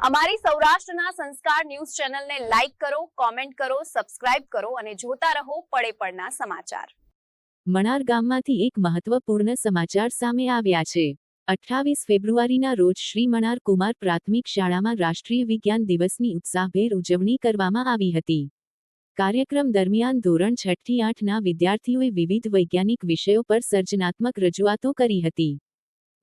અમારી સૌરાષ્ટ્રના સંસ્કાર ન્યૂઝ ચેનલને લાઈક કરો, કોમેન્ટ કરો, સબસ્ક્રાઇબ કરો અને જોતા રહો પળે પળના સમાચાર. મણાર ગામમાંથી એક મહત્વપૂર્ણ સમાચાર સામે આવ્યા છે. 28 ફેબ્રુઆરીના રોજ શ્રી મણાર કુમાર પ્રાથમિક શાળામાં રાષ્ટ્રીય વિજ્ઞાન દિવસની ઉત્સાહભેર ઉજવણી કરવામાં આવી હતી. કાર્યક્રમ દરમિયાન ધોરણ 6 થી 8ના વિદ્યાર્થીઓએ વિવિધ વૈજ્ઞાનિક વિષયો પર સર્જનાત્મક રજૂઆતો કરી હતી.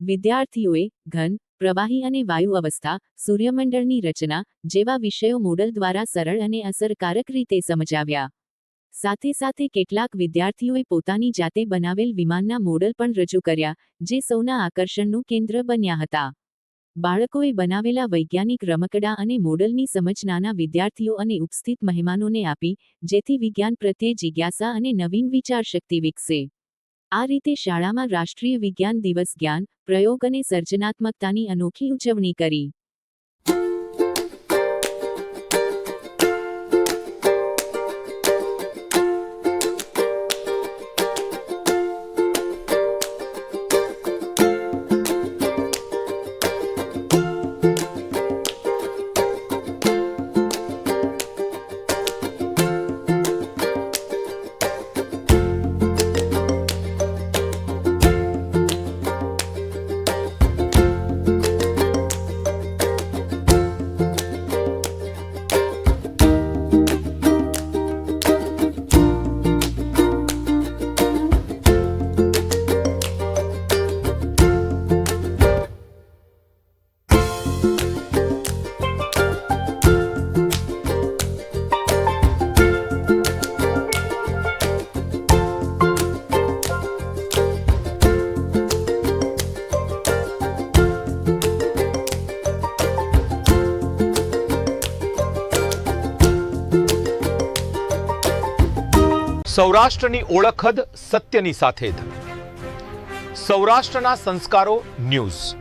વિદ્યાર્થીઓએ ઘન, પ્રવાહી અને વાયુ અવસ્થા, સૂર્યમંડળની રચના જેવા વિષયો મોડલ દ્વારા સરળ અને અસરકારક રીતે સમજાવ્યા. સાથે સાથે કેટલાક વિદ્યાર્થીઓએ પોતાની જાતે બનાવેલ વિમાનના મોડલ પણ રજૂ કર્યા, જે સૌના આકર્ષણનું કેન્દ્ર બન્યા હતા. બાળકોએ બનાવેલા વૈજ્ઞાનિક રમકડા અને મોડલની સમજ નાના વિદ્યાર્થીઓ અને ઉપસ્થિત મહેમાનોને આપી, જેથી વિજ્ઞાન પ્રત્યે જિજ્ઞાસા અને નવીન વિચારશક્તિ વિકસે. આ રીતે શાળામાં રાષ્ટ્રીય વિજ્ઞાન દિવસ જ્ઞાન, પ્રયોગ અને સર્જનાત્મકતાની અનોખી ઉજવણી કરી. સૌરાષ્ટ્રની ઓળખ જ સત્યની સાથે જ. સૌરાષ્ટ્રના સંસ્કારો ન્યૂઝ.